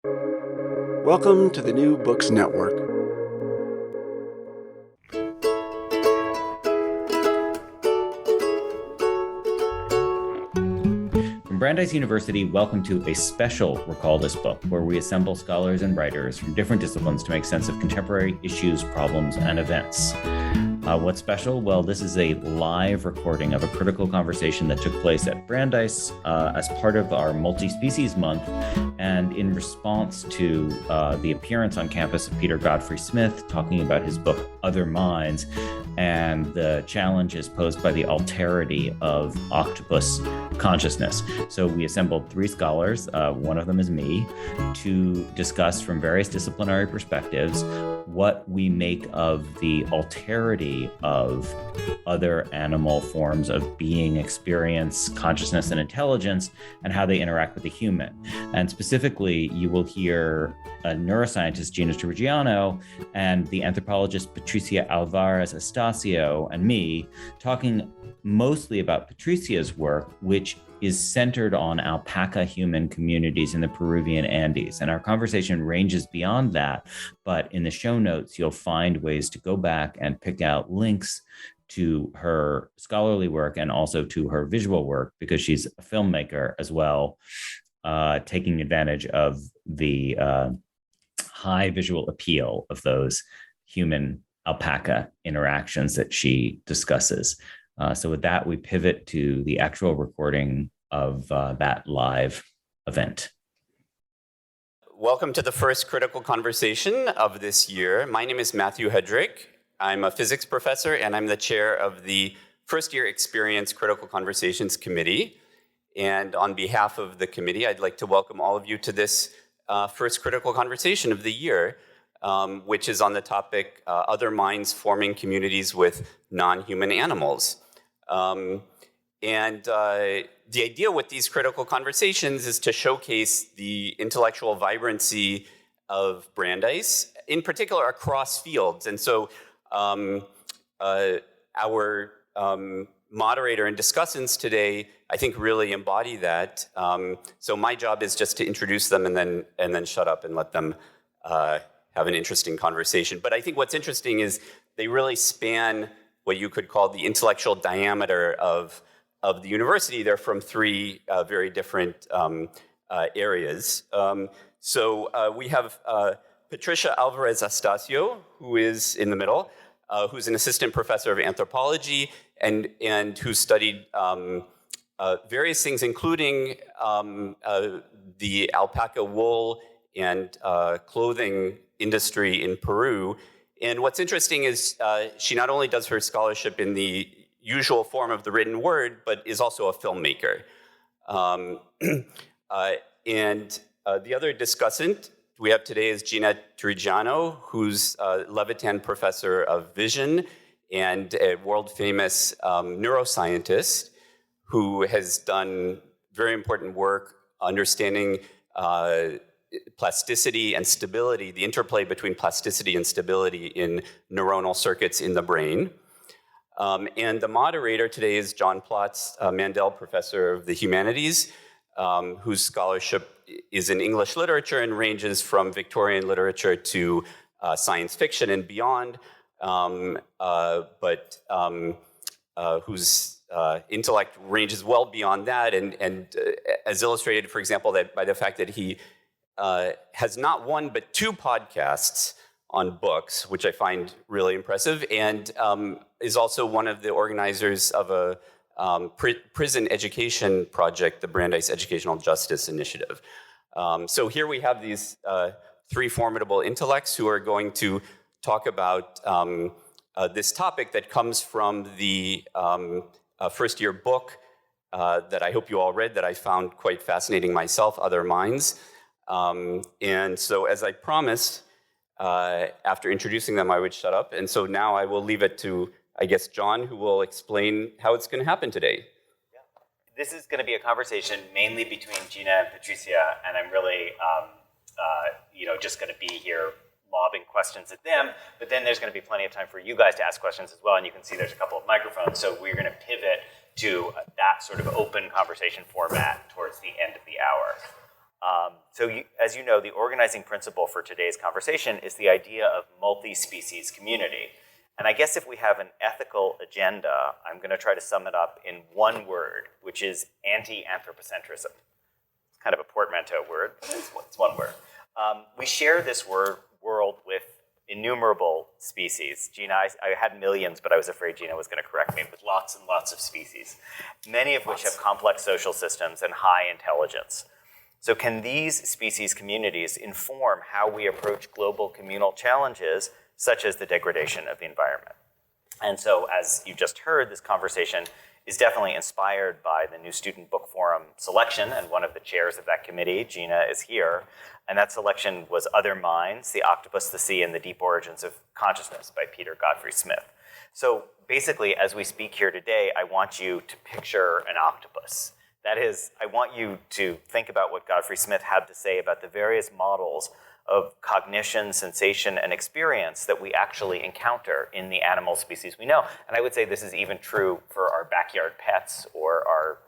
Welcome to the New Books Network. From Brandeis University, welcome to a special Recall This Book, where we assemble scholars and writers from different disciplines to make sense of contemporary issues, problems, and events. What's special? Well, this is a live recording of a critical conversation that took place at Brandeis as part of our Multi-Species Month, and in response to the appearance on campus of Peter Godfrey Smith talking about his book, Other Minds, and the challenges posed by the alterity of octopus consciousness. So we assembled three scholars, one of them is me, to discuss from various disciplinary perspectives what we make of the alterity of other animal forms of being, experience, consciousness, and intelligence, and how they interact with the human. And specifically, you will hear a neuroscientist, Gina, and the anthropologist Patricia Alvarez Astacio, and me talking mostly about Patricia's work, which is centered on alpaca human communities in the Peruvian Andes. And our conversation ranges beyond that, but in the show notes, you'll find ways to go back and pick out links to her scholarly work and also to her visual work, because she's a filmmaker as well, taking advantage of the high visual appeal of those human alpaca interactions that she discusses. So with that, we pivot to the actual recording of that live event. Welcome to the first critical conversation of this year. My name is Matthew Hedrick. I'm a physics professor, and I'm the chair of the First Year Experience Critical Conversations Committee. And on behalf of the committee, I'd like to welcome all of you to this first critical conversation of the year, which is on the topic, Other Minds Forming Communities with Non-Human Animals. The idea with these critical conversations is to showcase the intellectual vibrancy of Brandeis, in particular across fields. And so our moderator and discussants today, I think, really embody that. So my job is just to introduce them and then shut up and let them have an interesting conversation. But I think what's interesting is they really span what you could call the intellectual diameter of the university. They're from three very different areas. So we have Patricia Alvarez Astacio, who is in the middle, who's an assistant professor of anthropology and who studied various things, including the alpaca wool and clothing industry in Peru. And what's interesting is she not only does her scholarship in the usual form of the written word, but is also a filmmaker. The other discussant we have today is Gina, who's a Levitan professor of vision and a world-famous neuroscientist who has done very important work understanding plasticity and stability, the interplay between plasticity and stability in neuronal circuits in the brain. And the moderator today is John Plotz, Mandel Professor of the Humanities, whose scholarship is in English literature and ranges from Victorian literature to science fiction and beyond, but whose intellect ranges well beyond that, and as illustrated, for example, that by the fact that he has not one but two podcasts on books, which I find really impressive, and is also one of the organizers of a prison education project, the Brandeis Educational Justice Initiative. So here we have these three formidable intellects who are going to talk about this topic that comes from the first year book that I hope you all read, that I found quite fascinating myself, Other Minds. And so as I promised, after introducing them, I would shut up. And so now I will leave it to, I guess, John, who will explain how it's going to happen today. Yeah. This is going to be a conversation mainly between Gina and Patricia, and I'm really, just going to be here lobbing questions at them, but then there's going to be plenty of time for you guys to ask questions as well, and you can see there's a couple of microphones, so we're going to pivot to that sort of open conversation format towards the end of the hour. As you know, the organizing principle for today's conversation is the idea of multi-species community. And I guess if we have an ethical agenda, I'm going to try to sum it up in one word, which is anti-anthropocentrism. It's kind of a portmanteau word, but it's one word. We share this world with innumerable species. Gina, I had millions, but I was afraid Gina was going to correct me, with lots and lots of species, many of which have complex social systems and high intelligence. So can these species communities inform how we approach global communal challenges, such as the degradation of the environment? And so, as you just heard, this conversation is definitely inspired by the new Student Book Forum selection, and one of the chairs of that committee, Gina, is here. And that selection was Other Minds, The Octopus, the Sea, and the Deep Origins of Consciousness by Peter Godfrey Smith. So basically, as we speak here today, I want you to picture an octopus. That is, I want you to think about what Godfrey Smith had to say about the various models of cognition, sensation, and experience that we actually encounter in the animal species we know. And I would say this is even true for our backyard pets or our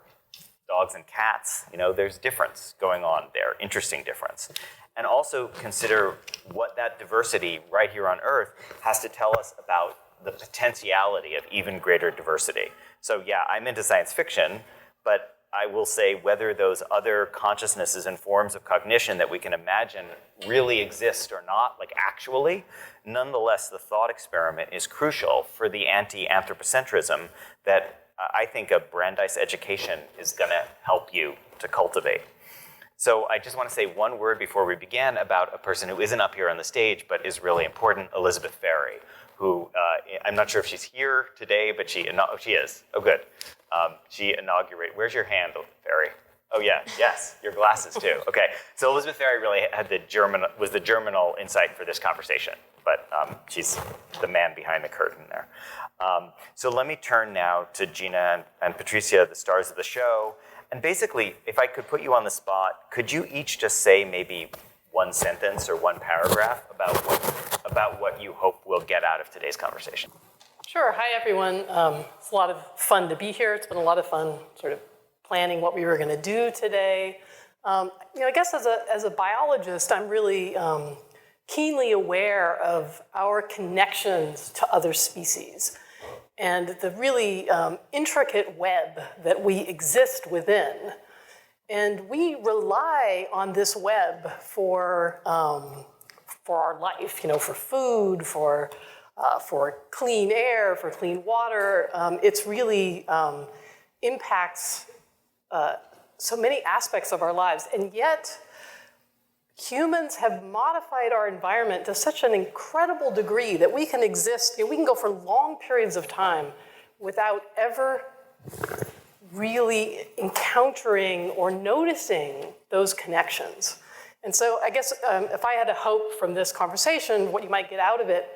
dogs and cats. You know, there's difference going on there, interesting difference. And also consider what that diversity right here on Earth has to tell us about the potentiality of even greater diversity. So yeah, I'm into science fiction, but I will say whether those other consciousnesses and forms of cognition that we can imagine really exist or not, like actually, nonetheless, the thought experiment is crucial for the anti-anthropocentrism that I think a Brandeis education is going to help you to cultivate. So I just want to say one word before we begin about a person who isn't up here on the stage, but is really important, Elizabeth Ferry, who I'm not sure if she's here today, but she is. Oh, good. She inaugurated. Where's your hand, Ferry? Oh yeah, yes, your glasses too. Okay, so Elizabeth Ferry really had was the germinal insight for this conversation, but she's the man behind the curtain there. So let me turn now to Gina and Patricia, the stars of the show. And basically, if I could put you on the spot, could you each just say maybe one sentence or one paragraph about what you hope we'll get out of today's conversation? Sure. Hi, everyone. It's a lot of fun to be here. It's been a lot of fun sort of planning what we were going to do today. I guess as a biologist, I'm really keenly aware of our connections to other species and the really intricate web that we exist within. And we rely on this web for our life, for food, for clean air, for clean water. It's really impacts so many aspects of our lives. And yet, humans have modified our environment to such an incredible degree that we can exist, we can go for long periods of time without ever really encountering or noticing those connections. And so I guess if I had a hope from this conversation, what you might get out of it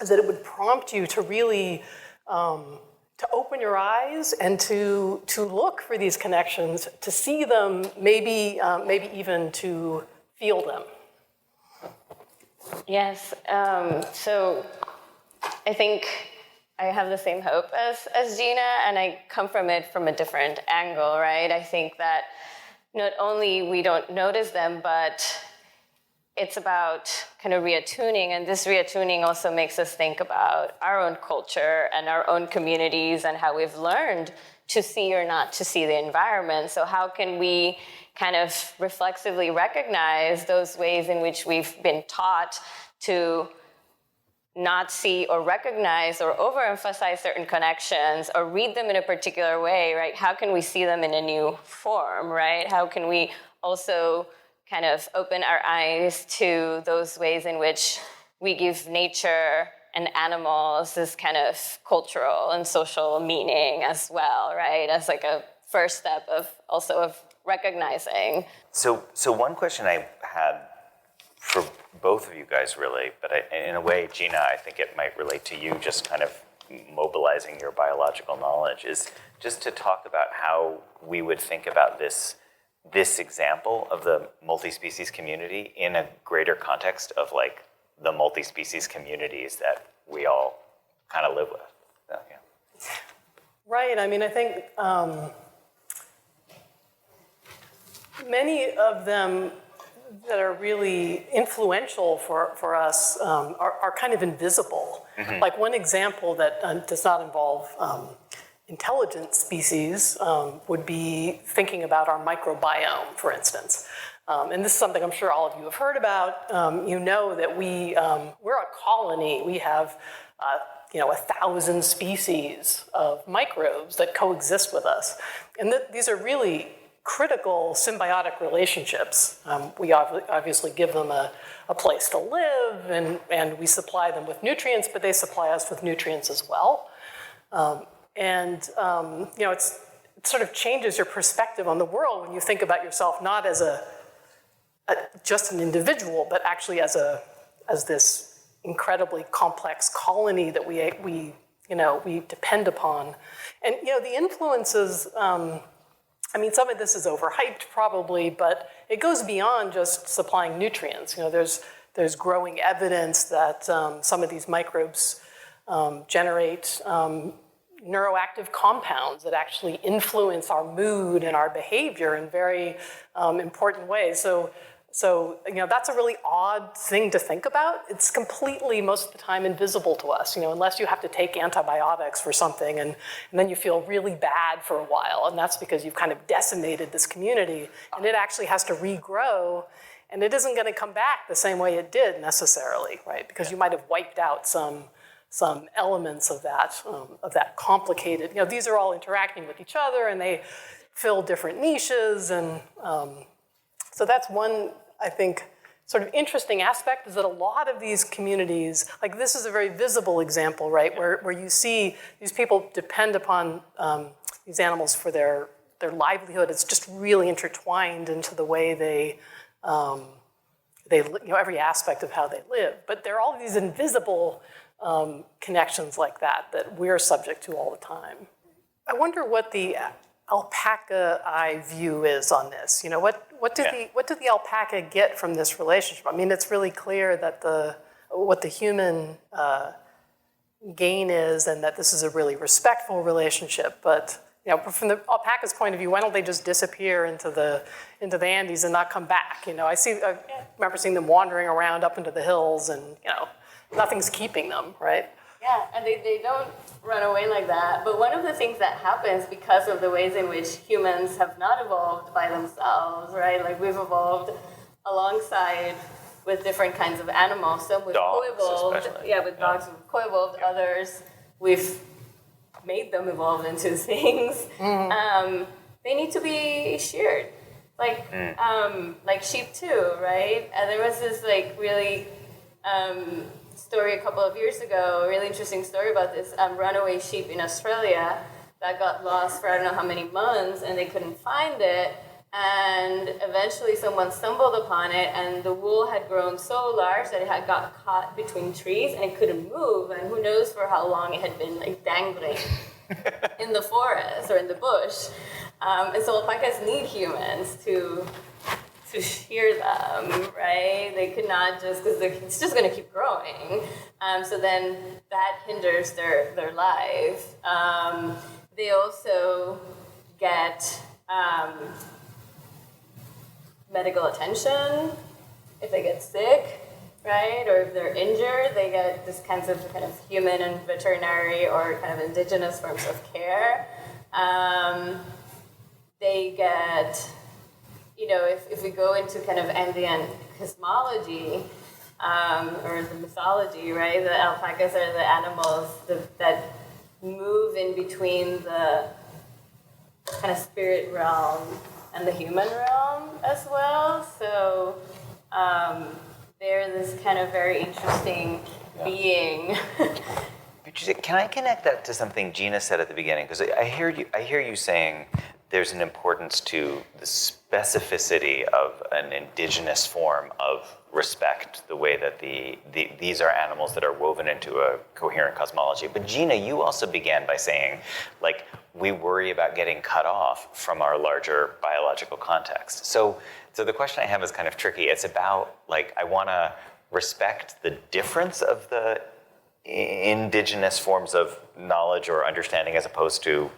is that it would prompt you to really to open your eyes and to look for these connections, to see them, maybe even to feel them. Yes. So I think I have the same hope as Gina, and I come from it from a different angle, right? I think that not only we don't notice them, but it's about kind of reattuning, and this reattuning also makes us think about our own culture and our own communities and how we've learned to see or not to see the environment. So how can we kind of reflexively recognize those ways in which we've been taught to not see or recognize or overemphasize certain connections or read them in a particular way, right? How can we see them in a new form, right? How can we also kind of open our eyes to those ways in which we give nature and animals this kind of cultural and social meaning as well, right? As like a first step of recognizing. So one question I had for both of you guys really, but in a way, Gina, I think it might relate to you just kind of mobilizing your biological knowledge, is just to talk about how we would think about this example of the multi-species community in a greater context of like the multi-species communities that we all kind of live with. So, yeah. Right. I mean, I think many of them that are really influential for us are kind of invisible. Like one example that does not involve intelligent species would be thinking about our microbiome, for instance. And this is something I'm sure all of you have heard about. You know that we're a colony. We have 1,000 species of microbes that coexist with us. And these are really critical symbiotic relationships. We obviously give them a place to live, and we supply them with nutrients, but they supply us with nutrients as well. It sort of changes your perspective on the world when you think about yourself not as just an individual, but actually as this incredibly complex colony that we depend upon. And the influences. Some of this is overhyped probably, but it goes beyond just supplying nutrients. There's growing evidence that some of these microbes generate neuroactive compounds that actually influence our mood and our behavior in very important ways. So that's a really odd thing to think about. It's completely, most of the time, invisible to us, unless you have to take antibiotics for something and then you feel really bad for a while. And that's because you've kind of decimated this community and it actually has to regrow, and it isn't going to come back the same way it did necessarily, right? Because you might have wiped out some elements of that complicated, these are all interacting with each other and they fill different niches. And so that's one, I think, sort of interesting aspect, is that a lot of these communities, like this is a very visible example, right, where you see these people depend upon these animals for their livelihood. It's just really intertwined into the way they every aspect of how they live. But there are all these invisible connections like that we're subject to all the time. I wonder what the alpaca eye view is on this. What did the alpaca get from this relationship? I mean, it's really clear that what the human gain is, and that this is a really respectful relationship. But from the alpaca's point of view, why don't they just disappear into the Andes and not come back? I remember seeing them wandering around up into the hills, and nothing's keeping them, right? Yeah, and they don't run away like that. But one of the things that happens because of the ways in which humans have not evolved by themselves, right? Like we've evolved alongside with different kinds of animals. Some we've co-evolved. Especially. Yeah, with dogs we've co-evolved. Yeah. Others we've made them evolve into things. Mm-hmm. They need to be sheared, like sheep too, right? And there was this really story a couple of years ago, a really interesting story about this runaway sheep in Australia that got lost for I don't know how many months, and they couldn't find it. And eventually someone stumbled upon it, and the wool had grown so large that it had got caught between trees and it couldn't move, and who knows for how long it had been dangling in the forest or in the bush. And so alpacas need humans to shear them, right? They could not just, because it's just going to keep growing. So then that hinders their life. They also get medical attention if they get sick, right? Or if they're injured, they get this kinds of kind of human and veterinary or kind of indigenous forms of care. They get, if we go into kind of Andean cosmology or the mythology, right? The alpacas are the animals that move in between the kind of spirit realm and the human realm as well. So they're this kind of very interesting being. Patricia, can I connect that to something Gina said at the beginning? Because I hear you saying there's an importance to the specificity of an indigenous form of respect, the way that these are animals that are woven into a coherent cosmology. But Gina, you also began by saying, we worry about getting cut off from our larger biological context. So the question I have is kind of tricky. It's about, I want to respect the difference of the indigenous forms of knowledge or understanding as opposed to,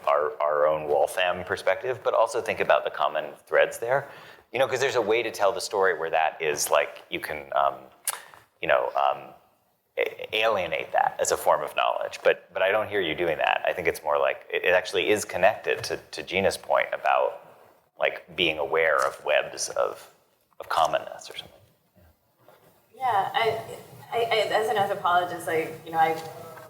our own Waltham perspective, but also think about the common threads there. You know, because there's a way to tell the story where that is like, you can, alienate that as a form of knowledge. But I don't hear you doing that. I think it's more like, it actually is connected to Gina's point about like being aware of webs of commonness or something. Yeah, I as an anthropologist, I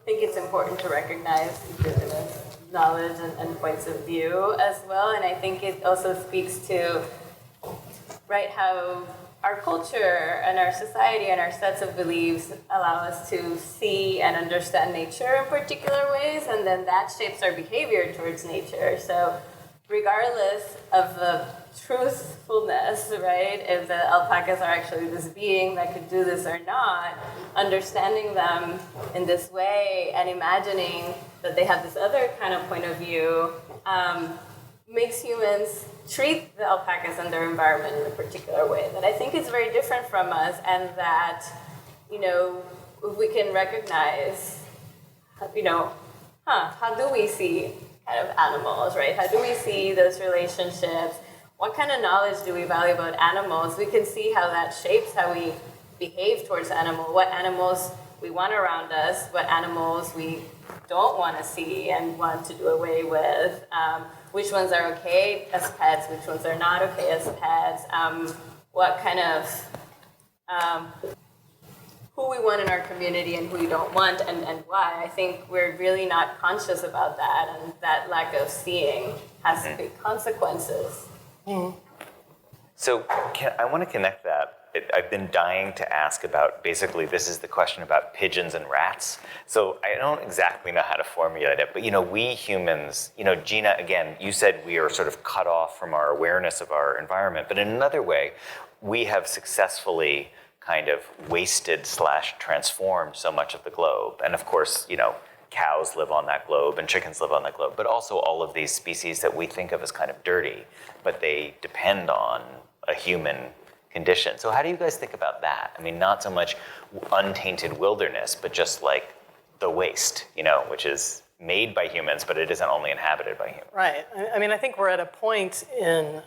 think it's important to recognize indigenous knowledge and points of view as well, and I think it also speaks to, right, how our culture and our society and our sets of beliefs allow us to see and understand nature in particular ways, and then that shapes our behavior towards nature. So regardless of the truthfulness, right, if the alpacas are actually this being that could do this or not, understanding them in this way and imagining that they have this other kind of point of view makes humans treat the alpacas and their environment in a particular way that I think is very different from us, and that, if we can recognize, how do we see kind of animals, right? How do we see those relationships? What kind of knowledge do we value about animals? We can see how that shapes how we behave towards animals, what animals we want around us, what animals we don't want to see and want to do away with, which ones are okay as pets, which ones are not okay as pets, what kind of, who we want in our community and who we don't want, and why. I think we're really not conscious about that, and that lack of seeing has big consequences. Mm-hmm. So I want to connect that. I've been dying to ask about, basically, this is the question about pigeons and rats. So I don't exactly know how to formulate it, but we humans, Gina, again, you said we are sort of cut off from our awareness of our environment, but in another way, we have successfully kind of wasted/transformed so much of the globe. And of course, cows live on that globe and chickens live on that globe, but also all of these species that we think of as kind of dirty, but they depend on a human condition. So how do you guys think about that? I mean, not so much untainted wilderness, but just like the waste, which is made by humans, but it isn't only inhabited by humans. Right. I mean, I think we're at a point in,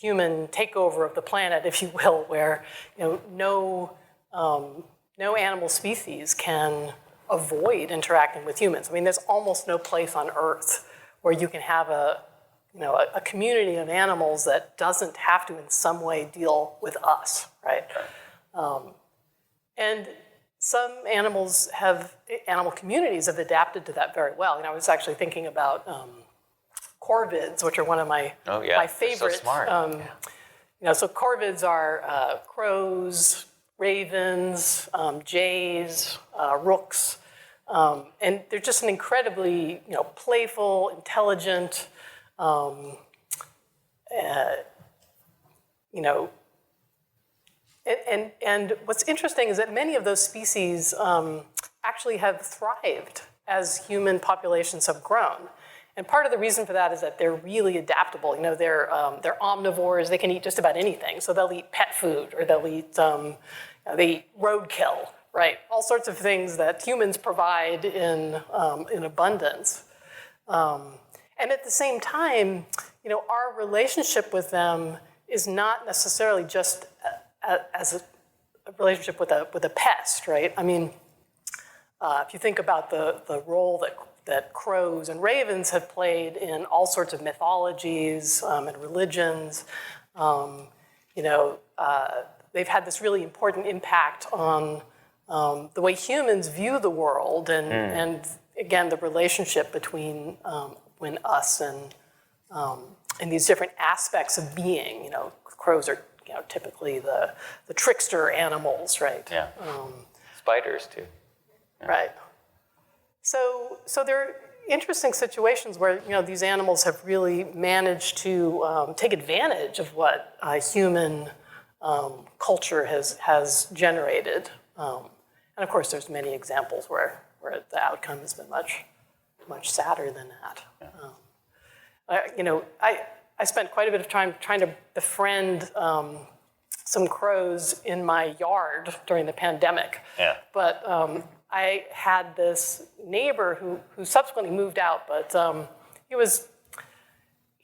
human takeover of the planet, if you will, where no animal species can avoid interacting with humans. I mean, there's almost no place on Earth where you can have a community of animals that doesn't have to in some way deal with us, right? And some animal communities have adapted to that very well. I was actually thinking about corvids, which are one of my favorites. So smart. So corvids are crows, ravens, jays, rooks, and they're just an incredibly playful, intelligent, and what's interesting is that many of those species actually have thrived as human populations have grown. And part of the reason for that is that they're really adaptable. They're omnivores. They can eat just about anything. So they'll eat pet food, or they'll eat they eat roadkill, right? All sorts of things that humans provide in abundance. And at the same time, our relationship with them is not necessarily just as a relationship with a pest, right? I mean, if you think about the role that crows and ravens have played in all sorts of mythologies and religions, they've had this really important impact on the way humans view the world, and again, the relationship between when us and these different aspects of being. Crows are typically the trickster animals, right? Yeah. Spiders too. Yeah. Right. So there are interesting situations where these animals have really managed to take advantage of what human culture has generated, and of course there's many examples where the outcome has been much sadder than that. I spent quite a bit of time trying to befriend some crows in my yard during the pandemic. Yeah. But I had this neighbor who subsequently moved out, but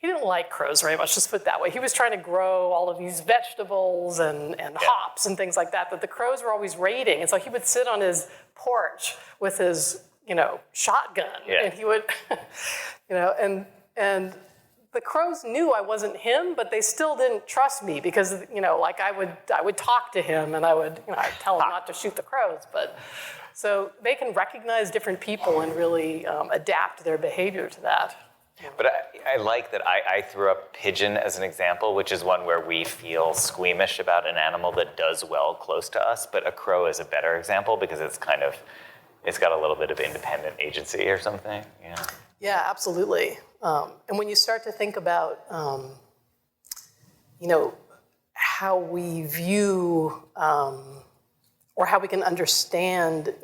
he didn't like crows very much, just put it that way. He was trying to grow all of these vegetables and hops and things like that the crows were always raiding. And so he would sit on his porch with his, shotgun. Yeah. And he would, and the crows knew I wasn't him, but they still didn't trust me because, like I would talk to him and I'd tell him not to shoot the crows. But so they can recognize different people and really adapt their behavior to that. But I like that I threw up pigeon as an example, which is one where we feel squeamish about an animal that does well close to us, but a crow is a better example because it's got a little bit of independent agency or something. Yeah. Yeah, absolutely. And when you start to think about, how we view or how we can understand,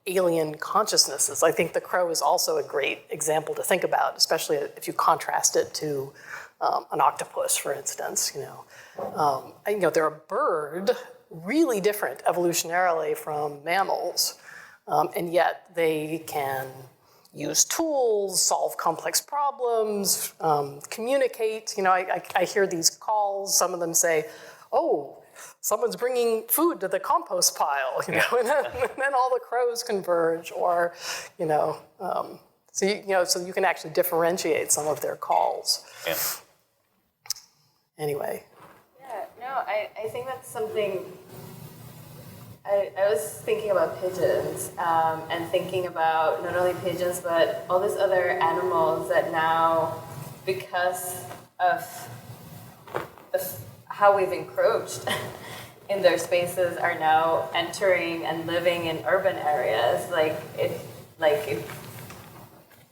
alien consciousnesses, I think the crow is also a great example to think about, especially if you contrast it to an octopus, for instance. They're a bird, really different evolutionarily from mammals, and yet they can use tools, solve complex problems, communicate. I hear these calls. Some of them say, "Oh, someone's bringing food to the compost pile," and then all the crows converge, or, so you can actually differentiate some of their calls. Yeah. Anyway. Yeah, no, I think that's something. I was thinking about pigeons and thinking about not only pigeons but all these other animals that now, because of how we've encroached in their spaces, are now entering and living in urban areas. If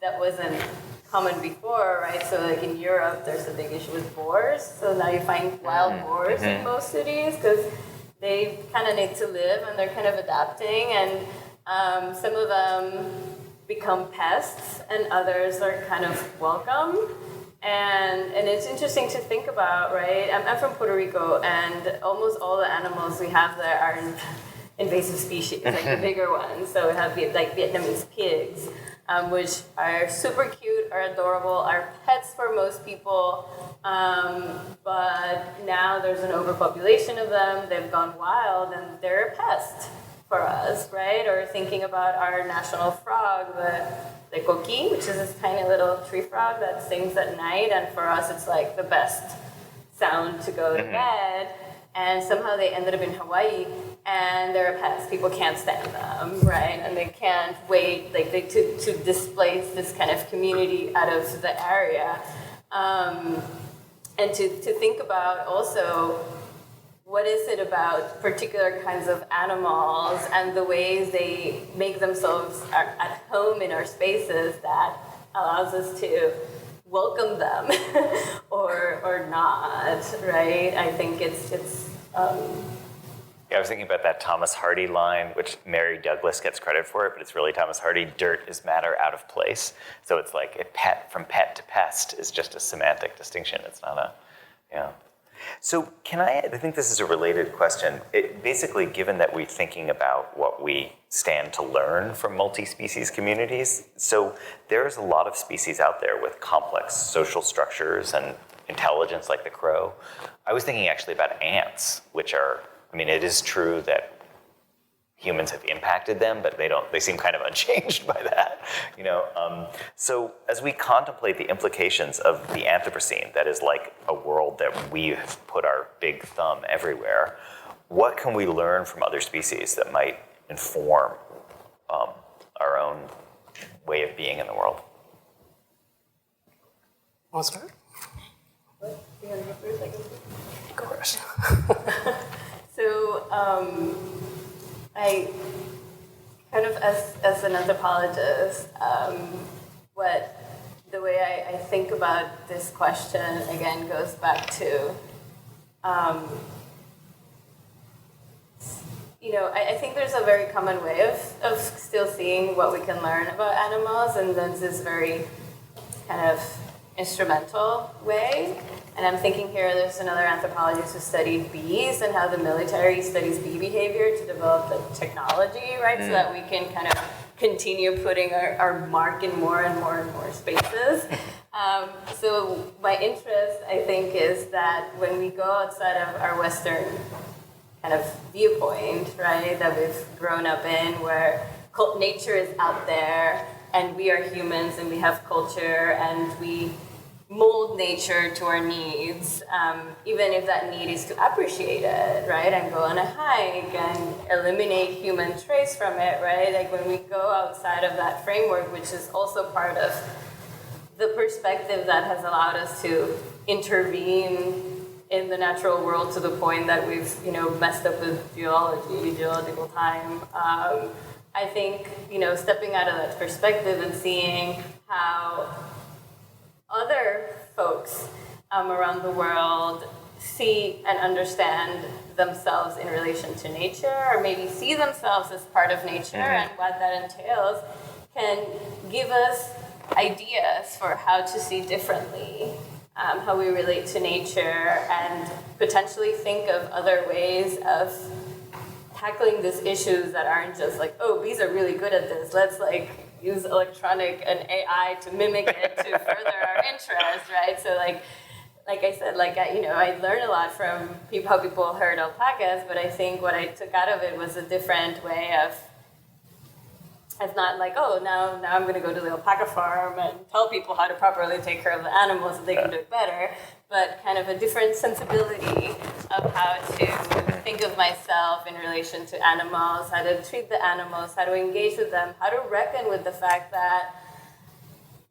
that wasn't common before, right? So in Europe, there's a big issue with boars. So now you find wild boars in most cities because they kind of need to live and they're kind of adapting. And some of them become pests and others are kind of welcome. And it's interesting to think about, right? I'm from Puerto Rico, and almost all the animals we have there are invasive species, like the bigger ones. So we have Vietnamese pigs, which are super cute, are adorable, are pets for most people. But now there's an overpopulation of them. They've gone wild, and they're a pest for us, right? Or thinking about our national frog, the coqui, which is this tiny little tree frog that sings at night, and for us it's like the best sound to go to bed. And somehow they ended up in Hawaii, and they're a pest. People can't stand them, right? And they can't wait to displace this kind of community out of the area. And to think about also, what is it about particular kinds of animals and the ways they make themselves at home in our spaces that allows us to welcome them or not, right? I think it's Yeah, I was thinking about that Thomas Hardy line, which Mary Douglas gets credit for it, but it's really Thomas Hardy, dirt is matter out of place. So it's like from pet to pest is just a semantic distinction. It's not So I think this is a related question. Basically, given that we're thinking about what we stand to learn from multi-species communities, so there's a lot of species out there with complex social structures and intelligence like the crow. I was thinking actually about ants, which are, it is true that humans have impacted them, but they seem kind of unchanged by that, So as we contemplate the implications of the Anthropocene, that is like a world that we have put our big thumb everywhere, what can we learn from other species that might inform our own way of being in the world? Want to start? What? You want to go first? I can Go first. So I kind of, as an anthropologist, the way I think about this question again goes back to, I think there's a very common way of still seeing what we can learn about animals, and then this very kind of instrumental way. And I'm thinking here, there's another anthropologist who studied bees and how the military studies bee behavior to develop the technology, right? So that we can kind of continue putting our mark in more and more and more spaces. So my interest, I think, is that when we go outside of our Western kind of viewpoint, right, that we've grown up in, where nature is out there, and we are humans, and we have culture, and we mold nature to our needs, even if that need is to appreciate it, right, and go on a hike and eliminate human trace from it, right? Like when we go outside of that framework, which is also part of the perspective that has allowed us to intervene in the natural world to the point that we've, messed up with geological time. I think, stepping out of that perspective and seeing how other folks around the world see and understand themselves in relation to nature, or maybe see themselves as part of nature and what that entails, can give us ideas for how to see differently how we relate to nature, and potentially think of other ways of tackling these issues that aren't just like, oh, bees are really good at this, let's use electronic and AI to mimic it to further our interest, right? So like I said, I learned a lot from how people herd alpacas, but I think what I took out of it was a different way of not like, oh, now I'm going to go to the alpaca farm and tell people how to properly take care of the animals so they can do it better, but kind of a different sensibility of how to think of myself in relation to animals, how to treat the animals, how to engage with them, how to reckon with the fact that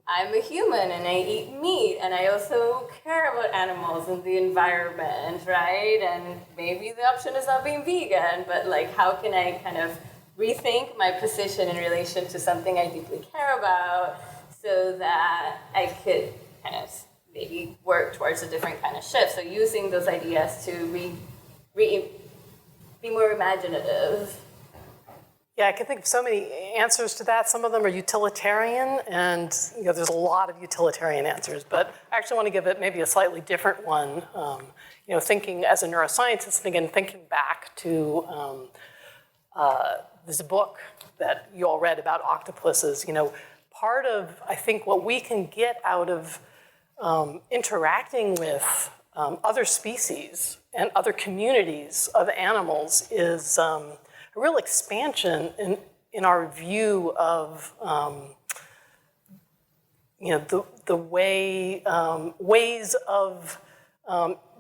I'm a human and I eat meat, and I also care about animals and the environment, right? And maybe the option is not being vegan, but how can I kind of rethink my position in relation to something I deeply care about, so that I could kind of maybe work towards a different kind of shift. So using those ideas to be more imaginative. Yeah, I can think of so many answers to that. Some of them are utilitarian, and there's a lot of utilitarian answers, but I actually want to give it maybe a slightly different one. Thinking as a neuroscientist, and again, thinking back to there's a book that you all read about octopuses. Part of, I think, what we can get out of interacting with other species and other communities of animals is a real expansion in our view of the ways of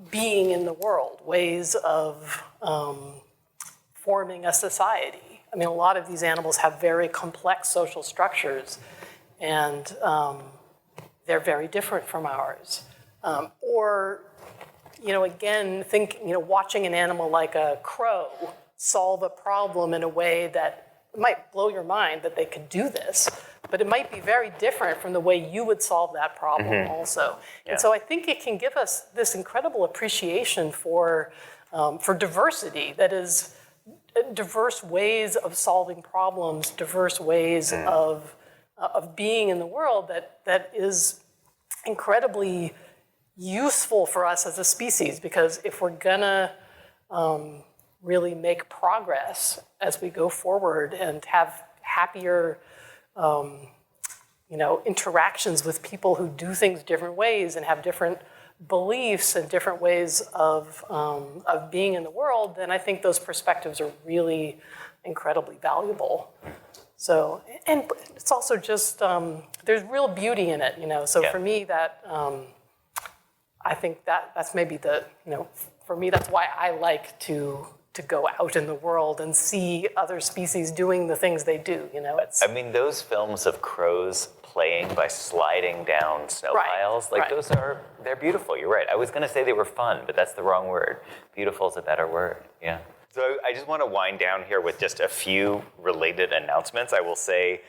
being in the world, ways of forming a society. I mean, a lot of these animals have very complex social structures, and they're very different from ours. Again, watching an animal like a crow solve a problem in a way that might blow your mind that they could do this, but it might be very different from the way you would solve that problem also. Yeah. And so I think it can give us this incredible appreciation for diversity, that is, diverse ways of solving problems, diverse ways of being in the world that is incredibly useful for us as a species, because if we're gonna really make progress as we go forward and have happier interactions with people who do things different ways and have different beliefs and different ways of being in the world, then I think those perspectives are really incredibly valuable. So, and it's also just, there's real beauty in it, So for me, that, I think that's maybe for me, that's why I like to go out in the world and see other species doing the things they do, It's, I mean, those films of crows playing by sliding down snow piles, they're beautiful. You're right. I was going to say they were fun, but that's the wrong word. Beautiful is a better word. Yeah. So I just want to wind down here with just a few related announcements. I will say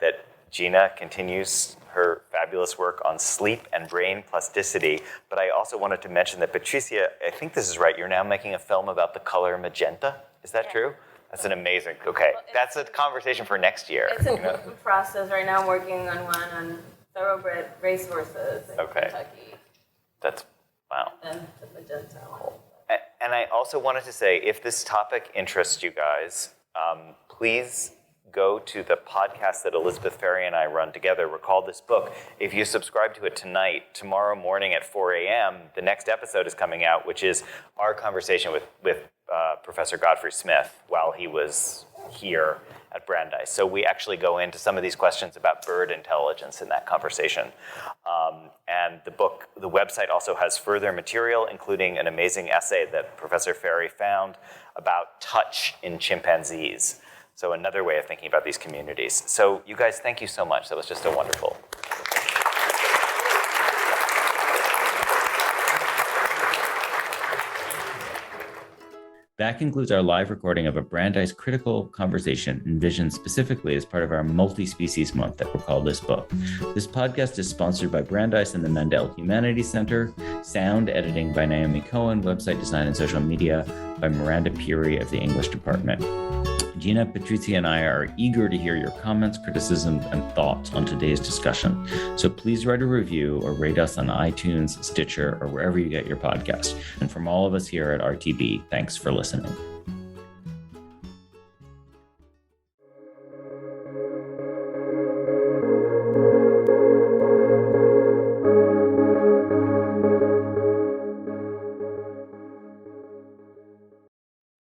that Gina continues her fabulous work on sleep and brain plasticity, but I also wanted to mention that Patricia, I think this is right, you're now making a film about the color magenta. Is that true? That's an amazing, okay. Well, that's a conversation for next year. It's a process. Right now I'm working on one on thoroughbred racehorses in Kentucky. That's Wow. And the magenta one. And I also wanted to say, if this topic interests you guys, please go to the podcast that Elizabeth Ferry and I run together, Recall This Book. If you subscribe to it tonight, tomorrow morning at 4 a.m., the next episode is coming out, which is our conversation with Professor Godfrey Smith while he was here at Brandeis. So we actually go into some of these questions about bird intelligence in that conversation. And the website also has further material, including an amazing essay that Professor Ferry found about touch in chimpanzees. So another way of thinking about these communities. So you guys, thank you so much. That was just a wonderful. That concludes our live recording of a Brandeis critical conversation envisioned specifically as part of our multi-species month that we'll call this book. This podcast is sponsored by Brandeis and the Mandel Humanities Center, sound editing by Naomi Cohen, website design and social media by Miranda Peary of the English department. Gina, Patricia, and I are eager to hear your comments, criticisms, and thoughts on today's discussion. So please write a review or rate us on iTunes, Stitcher, or wherever you get your podcast. And from all of us here at RTB, thanks for listening.